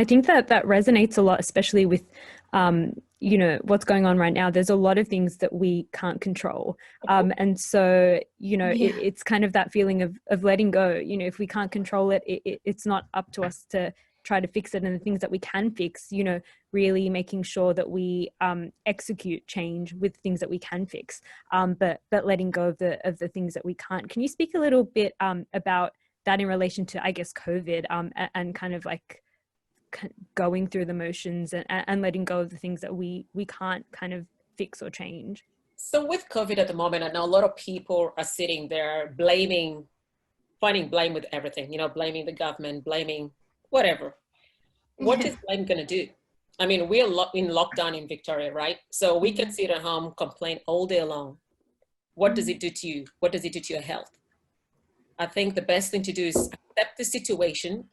I think that that resonates a lot, especially with, what's going on right now. There's a lot of things that we can't control. And so, Yeah. it's kind of that feeling of letting go. If we can't control it, it's not up to us to try to fix it. And the things that we can fix, really making sure that we execute change with things that we can fix, but letting go of the things that we can't. Can you speak a little bit about that in relation to, I guess, COVID, and kind of like going through the motions, and letting go of the things that we can't kind of fix or change? So with COVID at the moment, I know a lot of people are sitting there finding blame with everything, blaming the government, blaming whatever. What Yeah. is blame going to do? I mean, we're in lockdown in Victoria, right? So we can sit at home, complain all day long. What does it do to you? What does it do to your health? I think the best thing to do is accept the situation.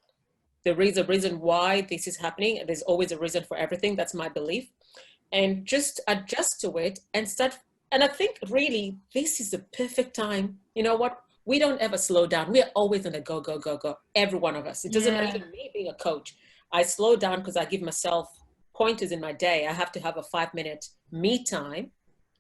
There is a reason why this is happening. There's always a reason for everything. That's my belief. And just adjust to it and start. And I think really this is the perfect time. You know what? We don't ever slow down. We're always on a go, go, go, go. Every one of us. It doesn't matter, even me being a coach. I slow down because I give myself pointers in my day. I have to have a 5-minute me time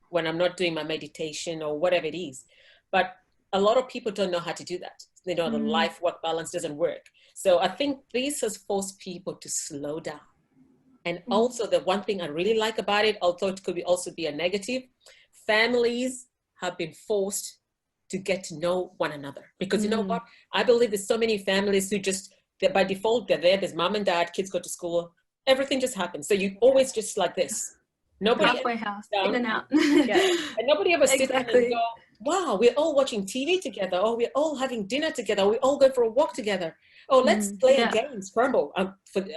when I'm not doing my meditation or whatever it is. But a lot of people don't know how to do that. They know the life work balance doesn't work. So I think this has forced people to slow down. And also the one thing I really like about it, although it could also be a negative, families have been forced to get to know one another. Because you know what? I believe there's so many families who just, by default, they're there. There's mom and dad, kids go to school. Everything just happens. So you always just like this. Nobody Halfway house, down, in and out. and nobody ever sits down and Exactly. go, wow, we're all watching TV together, or we're all having dinner together, or we all go for a walk together. Oh, let's play a game, Scramble.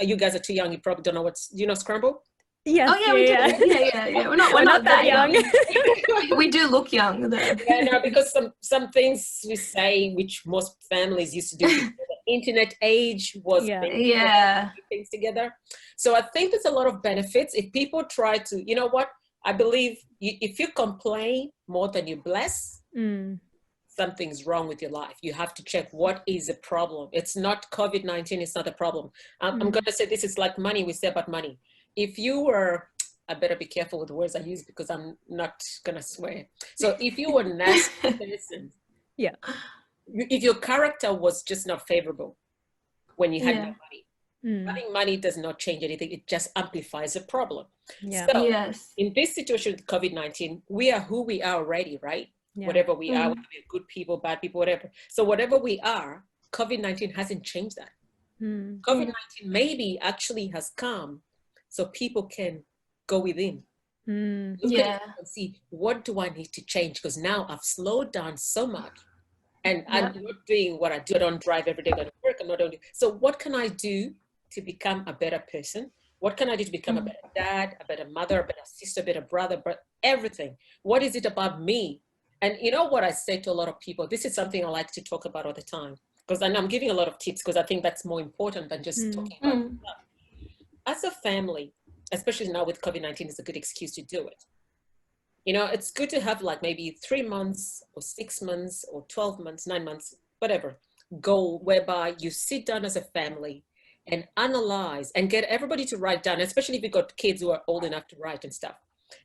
You guys are too young, you probably don't know Scramble? Yes. Oh yeah, we do. Yeah. We're not that young. We do look young though. Yeah, no, because some things we say, which most families used to do before the internet age was things together. So I think there's a lot of benefits if people try to, you know what? I believe if you complain more than you bless, something's wrong with your life. You have to check what is the problem. It's not COVID-19. It's not a problem. I'm going to say this is like money. We say about money. If you were, I better be careful with the words I use because I'm not going to swear. So if you were a nasty person, if your character was just not favorable when you had no money, having money does not change anything. It just amplifies the problem. So in this situation with COVID-19, we are who we are already, right? Whatever we are, whether we're good people, bad people, whatever. So whatever we are, COVID-19 hasn't changed that. COVID-19 maybe actually has come so people can go within. Look at it and see, what do I need to change? Because now I've slowed down so much and I'm not doing what I do. I don't drive every day, go to work. I'm not doing. So what can I do to become a better person? What can I do to become a better dad, a better mother, a better sister, a better brother, but everything? What is it about me? And you know what I say to a lot of people, this is something I like to talk about all the time, because I'm giving a lot of tips because I think that's more important than just talking about stuff. As a family, especially now with COVID-19, is a good excuse to do it. It's good to have like maybe 3 months or 6 months or 12 months, 9 months, whatever, goal whereby you sit down as a family and analyze and get everybody to write down, especially if you've got kids who are old enough to write and stuff,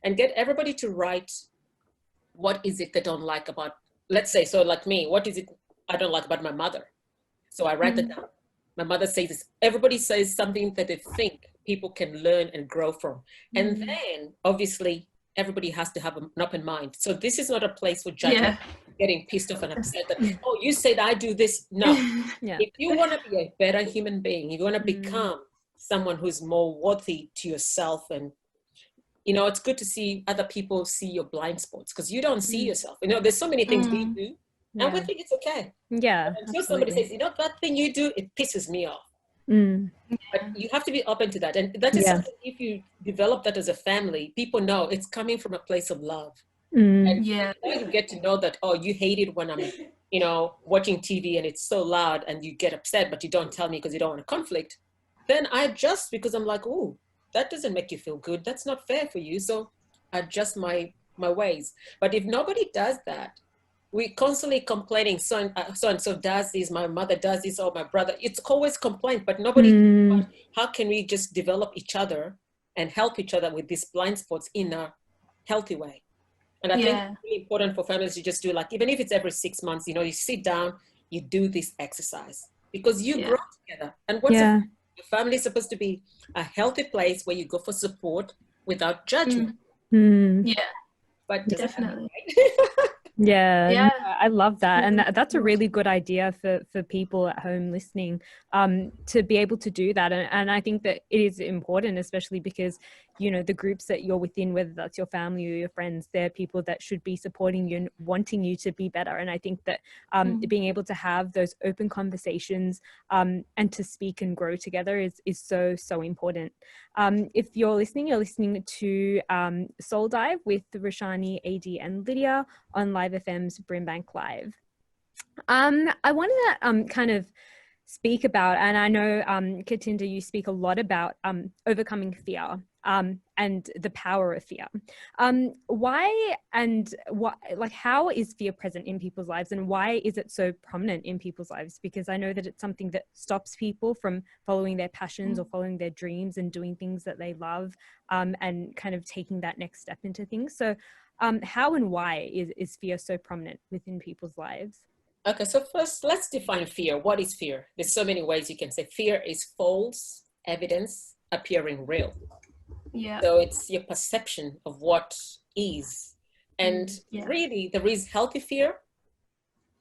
and get everybody to write what is it they don't like about, let's say, so like me, what is it I don't like about my mother? So I write it down. My mother says this. Everybody says something that they think people can learn and grow from. And then obviously everybody has to have an open mind. So this is not a place for judgment, getting pissed off and upset that, oh, you said I do this. No. If you want to be a better human being, you want to become someone who's more worthy to yourself, and it's good to see other people see your blind spots, because you don't see yourself. There's so many things we do and we think it's okay. Until somebody says, that thing you do, it pisses me off. But you have to be open to that. And that is something, if you develop that as a family, people know it's coming from a place of love. And you get to know that, oh, you hate it when I'm, watching TV and it's so loud and you get upset, but you don't tell me because you don't want a conflict. Then I adjust because I'm like, oh, that doesn't make you feel good. That's not fair for you. So I adjust my ways. But if nobody does that, we constantly complaining, so and so does this, my mother does this, or my brother. It's always complaint, but nobody, how can we just develop each other and help each other with these blind spots in a healthy way? And I think it's really important for families to just do, like, even if it's every 6 months, you sit down, you do this exercise, because you grow together. And what's your family is supposed to be a healthy place where you go for support without judgment. But definitely. Yeah, I love that. And that's a really good idea for people at home listening, to be able to do that. And I think that it is important, especially because, the groups that you're within, whether that's your family or your friends, they're people that should be supporting you and wanting you to be better. And I think that being able to have those open conversations and to speak and grow together is so important. If you're listening to Soul Dive with Roshani, AD and Lydia on Live FM's Brimbank Live. I wanted to kind of speak about, and I know Katinda, you speak a lot about overcoming fear and the power of fear. Why and what, like, how is fear present in people's lives, and why is it so prominent in people's lives? Because I know that it's something that stops people from following their passions or following their dreams and doing things that they love, and kind of taking that next step into things. So how and why is fear so prominent within people's lives? Okay, so first, let's define fear. What is fear? There's so many ways you can say fear is false evidence appearing real. Yeah. So it's your perception of what is. And really, there is healthy fear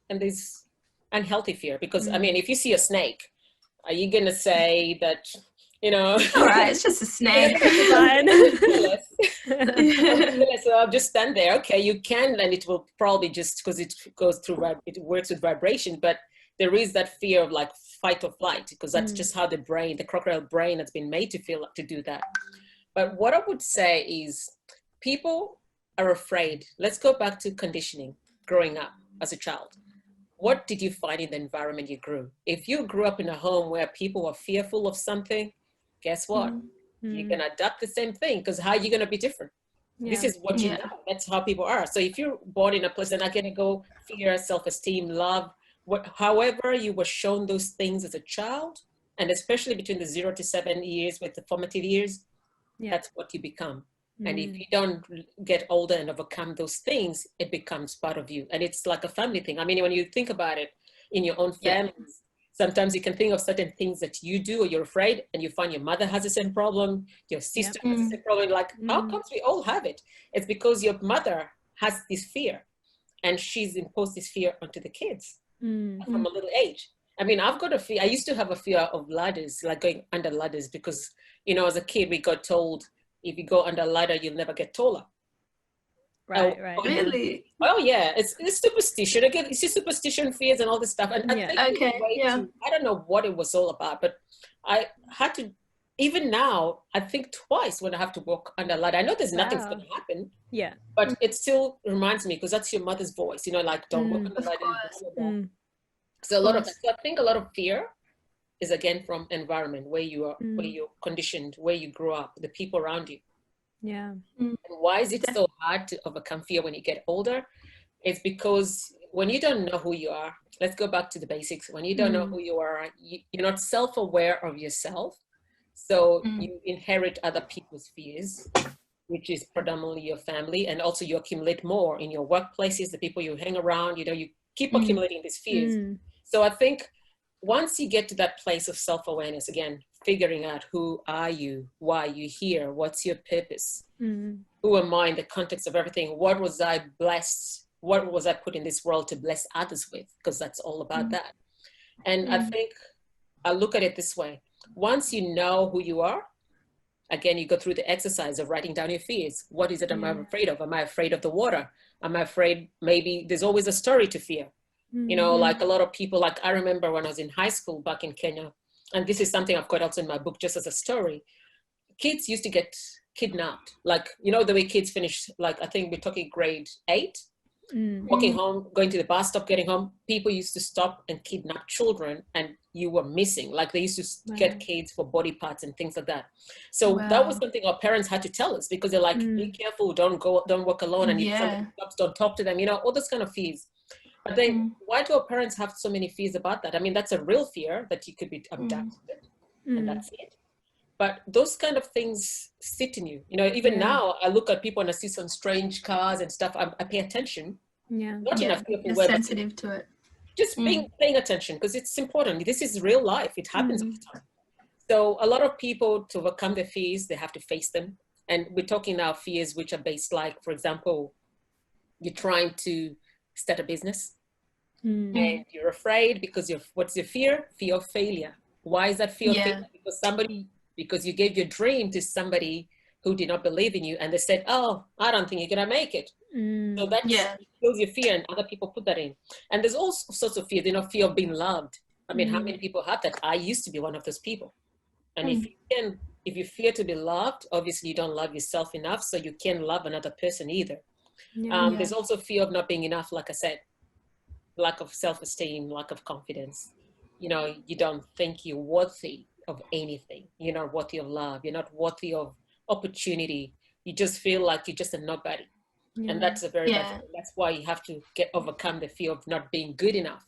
and there's unhealthy fear. Because, I mean, if you see a snake, are you going to say that, all right, it's just a snake. So I'll just stand there. Okay, you can, and it will probably just, because it goes through, it works with vibration, but there is that fear of like fight or flight, because that's just how the crocodile brain has been made to feel, to do that. But what I would say is people are afraid. Let's go back to conditioning, growing up as a child. What did you find in the environment you grew? If you grew up in a home where people were fearful of something, guess what? You're going to adapt the same thing, because how are you going to be different? This is what you know. That's how people are. So if you're born in a place, they're not going to go fear, self-esteem, love, however you were shown those things as a child, and especially between the 0 to 7 years with the formative years, that's what you become. And if you don't get older and overcome those things, it becomes part of you. And it's like a family thing. I mean, when you think about it in your own families, sometimes you can think of certain things that you do or you're afraid, and you find your mother has the same problem, your sister has the same problem. Like, how comes we all have it? It's because your mother has this fear, and she's imposed this fear onto the kids from a little age. I mean, I've got a fear. I used to have a fear of ladders, like going under ladders, because, as a kid, we got told, if you go under a ladder, you'll never get taller. Right. Really? Oh yeah, it's superstition. Again, it's just superstition, fears, and all this stuff. And I don't know what it was all about, but I had to. Even now, I think twice when I have to walk under a ladder. I know there's nothing's going to happen. Yeah. But it still reminds me, because that's your mother's voice. Like, don't walk under ladder. So a lot of that. So I think a lot of fear is again from environment, where you are, where you're conditioned, where you grew up, the people around you. Yeah. And why is it so hard to overcome fear when you get older? It's because when you don't know who you are, let's go back to the basics. When you don't know who you are, you're not self-aware of yourself. So you inherit other people's fears, which is predominantly your family. And also you accumulate more in your workplaces, the people you hang around, you keep accumulating these fears. So I think once you get to that place of self-awareness, again, figuring out who are you, why are you here, what's your purpose, who am I in the context of everything, what was I blessed, what was I put in this world to bless others with, because that's all about that. And I think I look at it this way. Once you know who you are, again, you go through the exercise of writing down your fears. What is it am I afraid of? Am I afraid of the water? Am I afraid, maybe there's always a story to fear. Like a lot of people, like I remember when I was in high school back in Kenya, and this is something I've got also in my book just as a story, kids used to get kidnapped. Like, the way kids finish, like I think we're talking grade 8, walking home, going to the bus stop, getting home, people used to stop and kidnap children, and you were missing. Like they used to get kids for body parts and things like that. So that was something our parents had to tell us, because they're like, be careful, don't walk alone, and if somebody stops, don't talk to them, all those kind of fears. But then why do our parents have so many fears about that? I mean, that's a real fear that you could be abducted and that's it. But those kind of things sit in you. You know, even now I look at people and I see some strange cars and stuff. I pay attention. Not enough people you're sensitive to it. Just paying attention, because it's important. This is real life. It happens all the time. So a lot of people, to overcome their fears, they have to face them. And we're talking now fears which are based, like, for example, you're trying to start a business and you're afraid because what's your fear? Fear of failure. Why is that fear of failure? Because you gave your dream to somebody who did not believe in you, and they said, oh, I don't think you're gonna make it. So that kills your fear, and other people put that in. And there's all sorts of fear, fear of being loved. I mean, how many people have that? I used to be one of those people. And if you fear to be loved, obviously you don't love yourself enough, so you can't love another person either. There's also fear of not being enough, like I said, lack of self-esteem, lack of confidence. You know, you don't think you're worthy of anything. You're not worthy of love. You're not worthy of opportunity. You just feel like you're just a nobody. And that's a very bad thing. That's why you have to overcome the fear of not being good enough.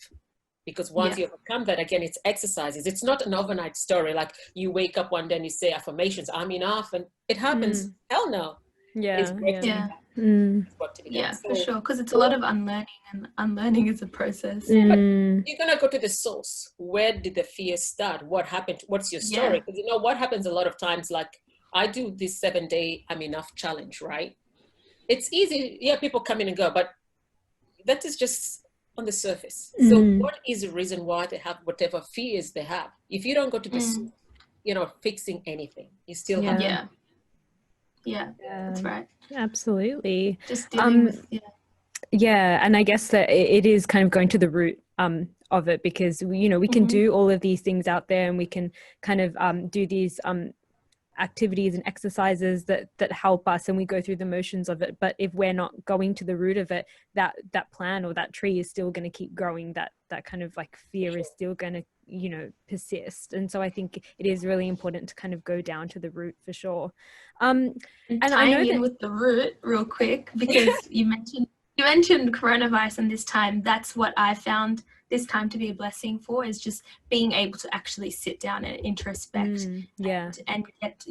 Because once you overcome that, again, it's exercises. It's not an overnight story. Like you wake up one day and you say affirmations, I'm enough, and it happens. Hell no. For sure, because it's a lot of unlearning, and unlearning is a process. But you're gonna go to the source. Where did the fear start? What happened? What's your story? Because you know what happens a lot of times, like I do this 7-day I'm enough challenge, right? It's easy, people come in and go, but that is just on the surface. So what is the reason why they have whatever fears they have? If you don't go to the source, you're not fixing anything. You still have that's right. Absolutely. Just dealing with and I guess that it is kind of going to the root of it, because we can do all of these things out there, and we can kind of do these activities and exercises that help us, and we go through the motions of it. But if we're not going to the root of it, that plant or that tree is still going to keep growing. That kind of like fear is still going to persist. And so I think it is really important to kind of go down to the root for sure. And I know in with the root real quick, because you mentioned coronavirus, and this time, that's what I found this time to be a blessing for, is just being able to actually sit down and introspect and get,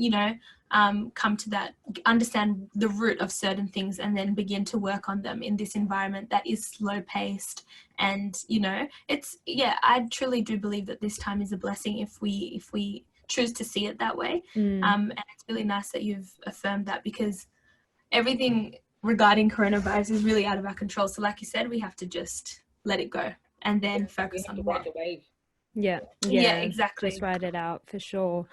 come to that, understand the root of certain things, and then begin to work on them in this environment that is slow paced. And I truly do believe that this time is a blessing if we choose to see it that way. And it's really nice that you've affirmed that, because everything regarding coronavirus is really out of our control. So like you said, we have to just let it go and then focus on the wave. Yeah, exactly. Just ride it out for sure.